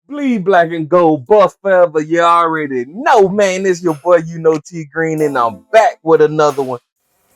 Bleed black and gold, buff forever. You already know, man. It's your boy, T Green, and I'm back with another one.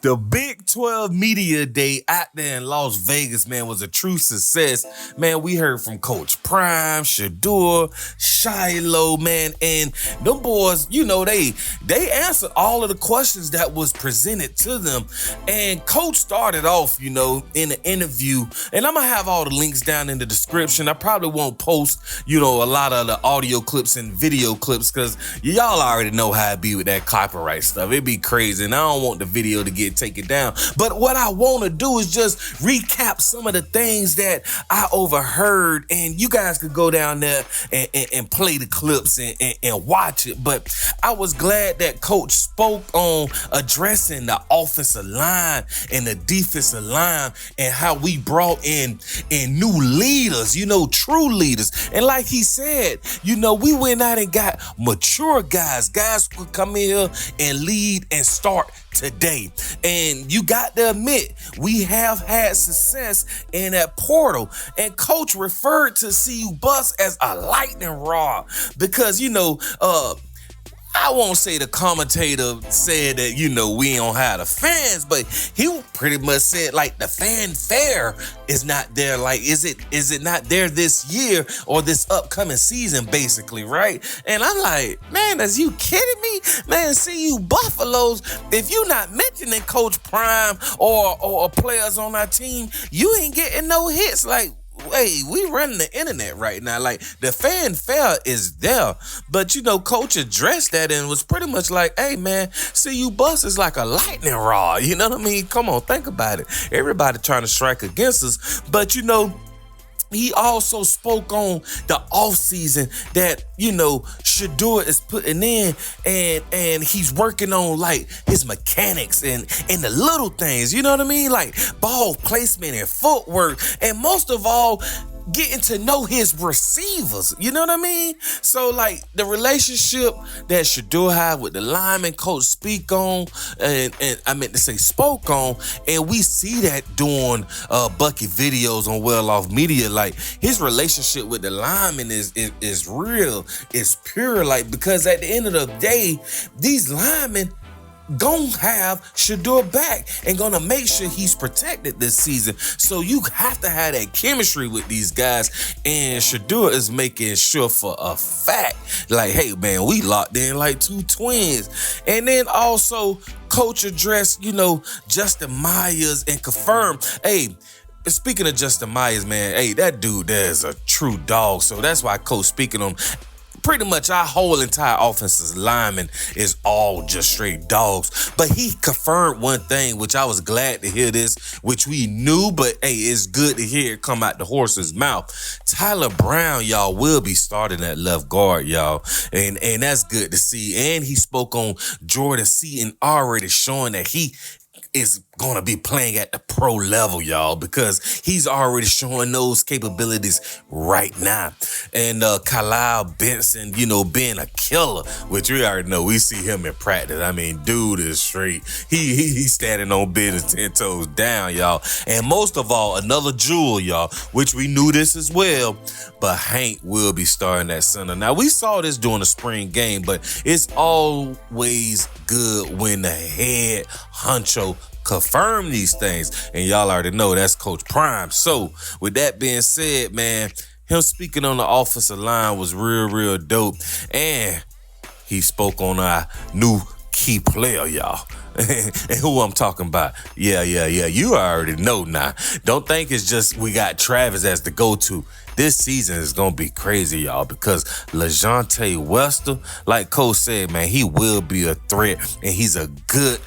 The Big 12 Media Day out there in Las Vegas, man, was a true success. Man, we heard from Coach Prime, Shedeur, Shilo, man, and them boys, they answered all of the questions that was presented to them. And Coach started off, in the interview, and I'm going to have all the links down in the description. I probably won't post, a lot of the audio clips and video clips because y'all already know how it be with that copyright stuff. It be crazy, and I don't want the video to get taken down. But what I want to do is just recap some of the things that I overheard, and you guys could go down there and play the clips and watch it. But I was glad that Coach spoke on addressing the offensive line and the defensive line and how we brought in new leaders, true leaders. And like he said, we went out and got mature guys who could come in here and lead and start today. And you got to admit, we have had success in that portal. And Coach referred to CU Bus as a lightning rod because, I won't say the commentator said that, we don't have the fans, but he pretty much said like the fanfare is not there. Like, is it not there this year or this upcoming season, basically, right? And I'm like, man, is you kidding me? Man, CU Buffaloes, if you not mentioning Coach Prime or players on our team, you ain't getting no hits. Like, hey, we running the internet right now. Like, the fanfare is there. But, Coach addressed that and was pretty much like, hey, man, CU Bus is like a lightning rod. You know what I mean? Come on, think about it. Everybody trying to strike against us. But, he also spoke on the offseason that, Shedeur is putting in and he's working on like his mechanics and the little things, you know what I mean? Like ball placement and footwork, and most of all, getting to know his receivers, you know what I mean? So like the relationship that Shedeur had with the lineman coach spoke on, and we see that doing Bucky videos on Well Off Media. Like his relationship with the lineman is real, it's pure, like, because at the end of the day, these linemen gonna have Shedeur back and gonna make sure he's protected this season. So you have to have that chemistry with these guys, and Shedeur is making sure for a fact, like, hey man, we locked in like two twins. And then also Coach addressed, Justin Myers and confirmed, hey, speaking of Justin Myers, man, hey, that dude there is a true dog. So that's why Coach speaking on pretty much our whole entire offensive lineman is all just straight dogs. But he confirmed one thing, which I was glad to hear this, which we knew, but hey, it's good to hear it come out the horse's mouth. Tyler Brown, y'all, will be starting at left guard, y'all. And that's good to see. And he spoke on Jordan Seaton already showing that he is going to be playing at the pro level, y'all, because he's already showing those capabilities right now. And Kyle Benson, being a killer, which we already know. We see him in practice. I mean, dude is straight. He's standing on business 10 toes down, y'all. And most of all, another jewel, y'all, which we knew this as well, but Hank will be starting at center. Now, we saw this during the spring game, but it's always good when the head honcho confirm these things, and y'all already know that's Coach Prime. So with that being said, man, him speaking on the offensive line was real dope, and he spoke on our new key player, y'all. And who I'm talking about? Yeah, you already know now. Don't think it's just we got Travis as the go-to. This season is going to be crazy, y'all, because LeJontay Wester, like Coach said, man, he will be a threat, and he's a good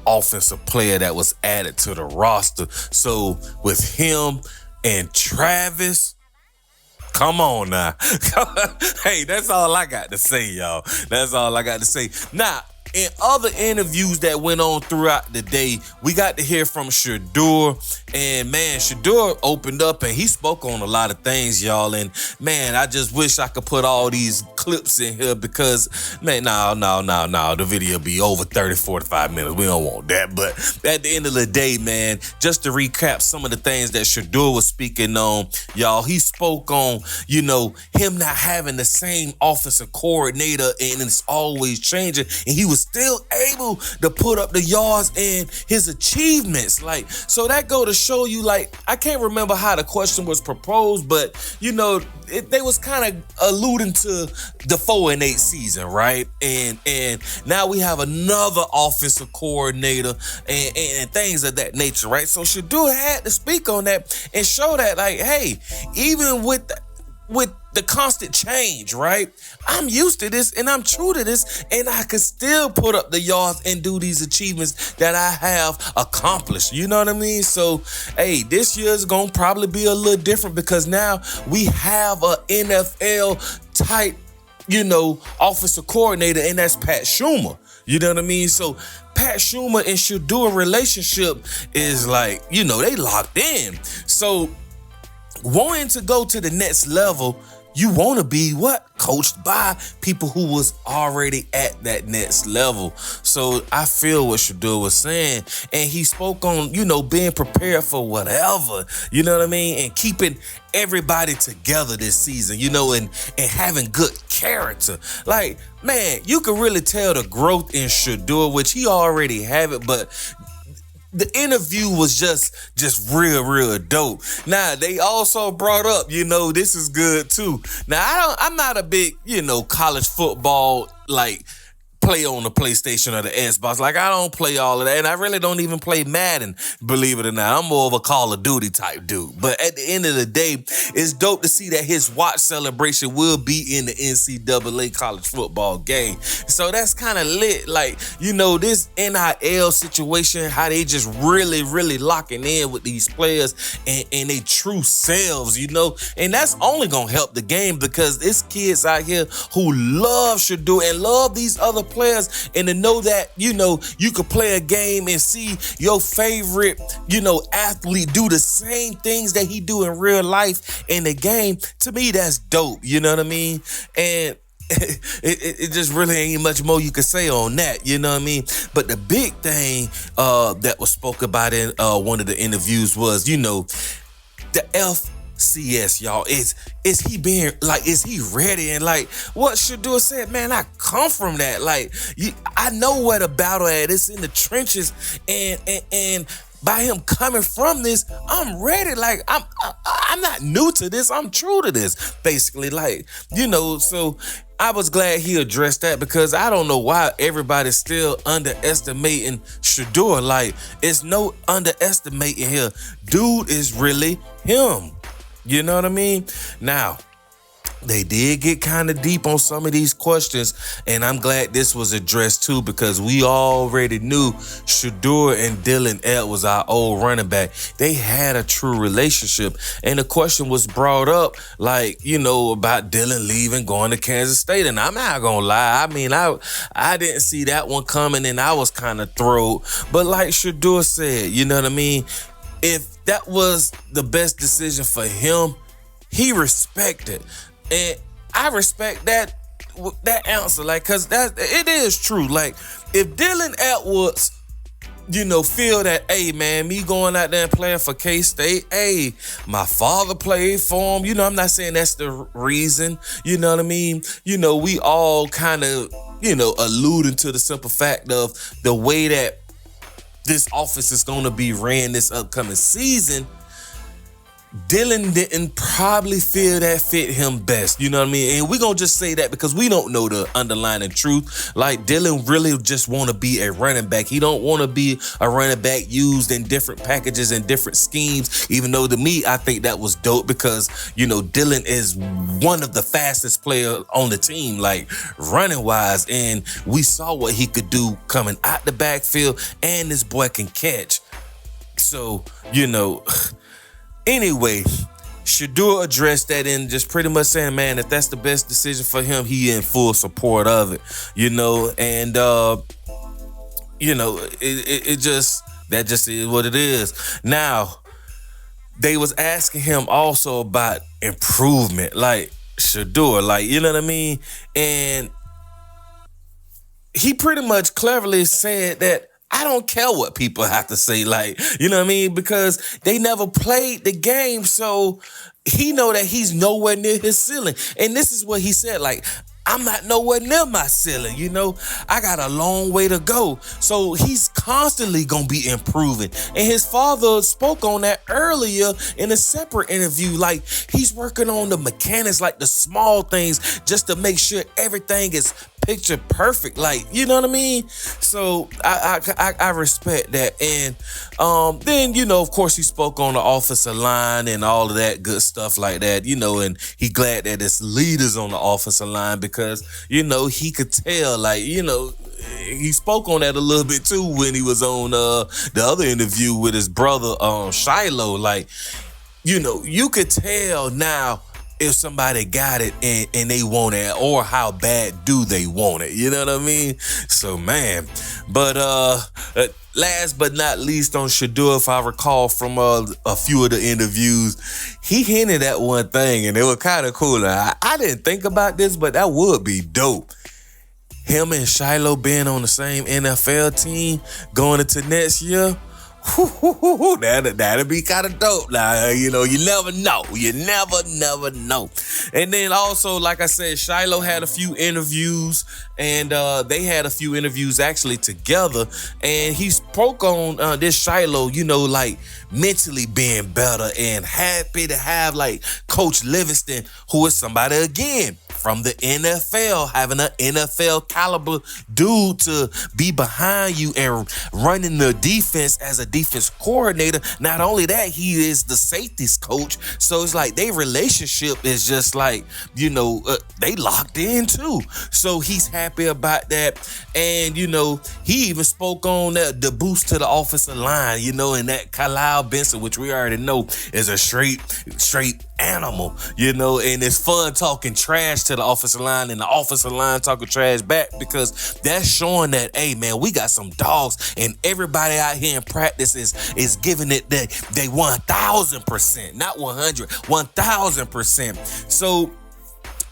offensive player that was added to the roster. So with him and Travis, come on now. Hey, that's all I got to say, y'all. That's all I got to say. Now, in other interviews that went on throughout the day, we got to hear from Shedeur, and man, Shedeur opened up and he spoke on a lot of things, y'all. And man, I just wish I could put all these clips in here because, man, no, the video be over 30, 45 minutes. We don't want that. But at the end of the day, man, just to recap some of the things that Shedeur was speaking on, y'all, he spoke on, him not having the same offensive coordinator and it's always changing. And he was still able to put up the yards and his achievements. Like, so that go to show you, like, I can't remember how the question was proposed, but, they was kind of alluding to the 4-8 season, right? And now we have another offensive coordinator and things of that nature, right? So Shedeur had to speak on that and show that, like, hey, even with the constant change, right? I'm used to this and I'm true to this, and I can still put up the yards and do these achievements that I have accomplished. You know what I mean? So, hey, this year is going to probably be a little different because now we have a NFL type, offensive coordinator, and that's Pat Schumer. You know what I mean? So Pat Schumer and Shedeur relationship is like, they locked in. So wanting to go to the next level, you want to be coached by people who was already at that next level. So I feel what Shedeur was saying, and he spoke on, being prepared for whatever, you know what I mean, and keeping everybody together this season, and having good character. Like, man, you can really tell the growth in Shedeur, which he already have it, but the interview was just real dope. Now, they also brought up, this is good too. Now, I'm not a big, college football, like, play on the PlayStation or the Xbox. Like, I don't play all of that, and I really don't even play Madden, believe it or not. I'm more of a Call of Duty type dude. But at the end of the day, it's dope to see that his watch celebration will be in the NCAA college football game. So that's kind of lit. Like, this NIL situation, how they just really locking in with these players and they true selves, and that's only gonna help the game because it's kids out here who love Shedeur and love these other players, and to know that, you could play a game and see your favorite, athlete do the same things that he do in real life in the game, to me, that's dope. You know what I mean? And it just really ain't much more you can say on that, you know what I mean? But the big thing that was spoke about in one of the interviews was, the FCS, y'all. Is he being, like, is he ready? And like what Shedeur said, man, I come from that. Like, I know where the battle at. It's in the trenches, and by him coming from this, I'm ready. Like, I'm not new to this. I'm true to this, basically. Like, so I was glad he addressed that because I don't know why everybody's still underestimating Shedeur. Like, it's no underestimating here. Dude is really him. You know what I mean? Now, they did get kind of deep on some of these questions, and I'm glad this was addressed too because we already knew Shedeur and Dylan Edwards, our old running back, they had a true relationship. And the question was brought up, like, about Dylan leaving, going to Kansas State. And I'm not gonna lie, I mean, I didn't see that one coming, and I was kind of thrilled. But like Shedeur said, you know what I mean? If that was the best decision for him, he respected. And I respect that answer, like, cause it is true. Like, if Dylan Edwards, feel that, hey man, me going out there and playing for K-State, hey, my father played for him. I'm not saying that's the reason, you know what I mean? We all kind of, alluding to the simple fact of the way that this offense is going to be ran this upcoming season. Dylan didn't probably feel that fit him best, you know what I mean? And we're going to just say that because we don't know the underlying truth. Like, Dylan really just want to be a running back. He don't want to be a running back used in different packages and different schemes, even though to me, I think that was dope because, Dylan is one of the fastest players on the team, like, running-wise, and we saw what he could do coming out the backfield, and this boy can catch. So, anyway, Shedeur addressed that in just pretty much saying, man, if that's the best decision for him, he in full support of it, and, it just, that just is what it is. Now, they was asking him also about improvement. Like, Shedeur, like, you know what I mean? And he pretty much cleverly said that I don't care what people have to say, like, you know what I mean? Because they never played the game, so he know that he's nowhere near his ceiling. And this is what he said, like, I'm not nowhere near my ceiling, you know? I got a long way to go. So he's constantly gonna be improving. And his father spoke on that earlier in a separate interview. Like, he's working on the mechanics, like the small things, just to make sure everything is picture perfect, like, you know what I mean? So I respect that. And then, you know, of course, he spoke on the offensive line and all of that good stuff like that, you know, and he glad that it's leaders on the offensive line because, you know, he could tell, like, you know, he spoke on that a little bit too when he was on the other interview with his brother Shilo. Like, you know, you could tell now if somebody got it and they want it, or how bad do they want it, you know what I mean? So, man, but last but not least on Shedeur, if I recall from a few of the interviews, he hinted at one thing, and it was kind of cool. I didn't think about this, but that would be dope. Him and Shilo being on the same NFL team going into next year. That'd be kind of dope. Now, you know, you never know. You never know. And then also, like I said, Shilo had a few interviews, and they had a few interviews actually together. And he spoke on this Shilo, you know, like mentally being better and happy to have like Coach Livingston, who is somebody again from the NFL, having an NFL caliber dude to be behind you and running the defense as a defense coordinator. Not only that, he is the safeties coach. So it's like their relationship is just like, you know, they locked in too. So he's happy about that. And, you know, he even spoke on the boost to the offensive line, you know, and that Kyle Benson, which we already know is a straight animal, you know, and it's fun talking trash to the offensive line and the offensive line talking trash back, because that's showing that, hey man, we got some dogs, and everybody out here in practice is giving it they 1,000%, not 100, 1,000%. So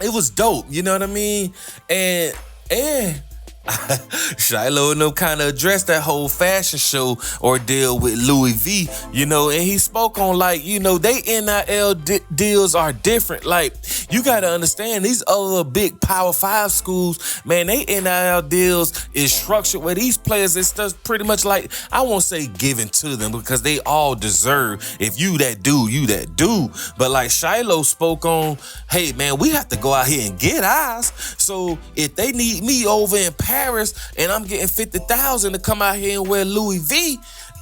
it was dope, you know what I mean? And Shilo and them kind of addressed that whole fashion show ordeal with Louis V, you know, and he spoke on, like, you know, they NIL deals are different. Like, you got to understand, these other big Power 5 schools, man, they NIL deals is structured where these players, it's just pretty much like, I won't say given to them because they all deserve, if you that dude, you that dude. But like Shilo spoke on, hey man, we have to go out here and get ours. So if they need me over in Paris and I'm getting 50,000 to come out here and wear Louis V,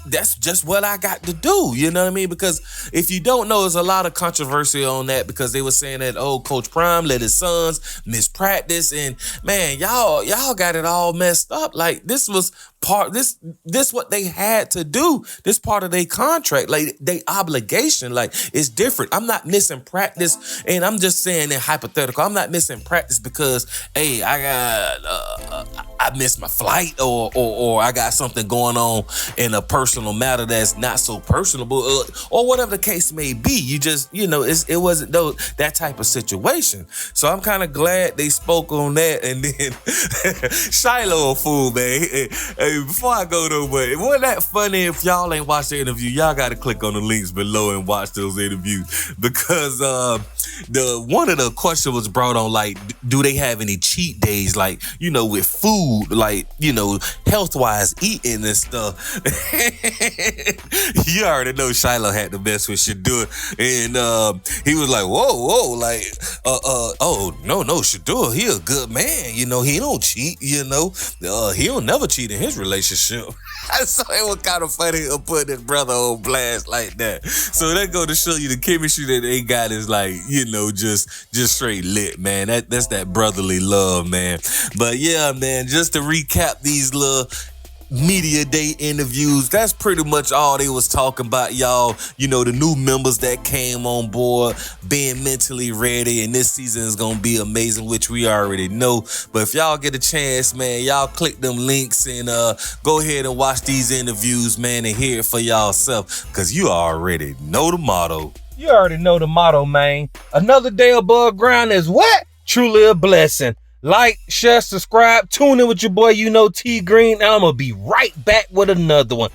that's just what I got to do, you know what I mean? Because if you don't know, there's a lot of controversy on that, because they were saying that, oh, Coach Prime let his sons miss practice, and man, y'all got it all messed up. Like, this was this what they had to do. This part of their contract, like they obligation. Like, it's different. I'm not missing practice, and I'm just saying in hypothetical, I'm not missing practice because, hey, I missed my flight, or I got something going on in a personal matter that's not so personable, or whatever the case may be. You just, you know, it wasn't that type of situation. So I'm kind of glad they spoke on that. And then Shilo a fool, man. Hey, before I go though, but wasn't that funny? If y'all ain't watched the interview, y'all got to click on the links below and watch those interviews, because one of the questions was brought on, like, do they have any cheat days, like, you know, with food, like, you know, health wise, eating and stuff. You already know Shilo had the best with Shedeur, and he was like, whoa, like, oh no, Shedeur, he a good man, you know, he don't cheat, you know, he'll never cheat in his relationship. So it was kind of funny to put his brother on blast like that. So that go to show you the chemistry that they got is, like, you know, just straight lit, man. That's that brotherly love, man. But yeah, man, just to recap these little media day interviews, that's pretty much all they was talking about, y'all. You know, the new members that came on board being mentally ready, and this season is gonna be amazing, which we already know. But if y'all get a chance, man, y'all click them links and go ahead and watch these interviews, man, and hear it for y'allself, because you already know the motto. You already know the motto, man. Another day above ground is what? Truly a blessing. Like, share, subscribe, tune in with your boy, T Green, and I'm gonna be right back with another one.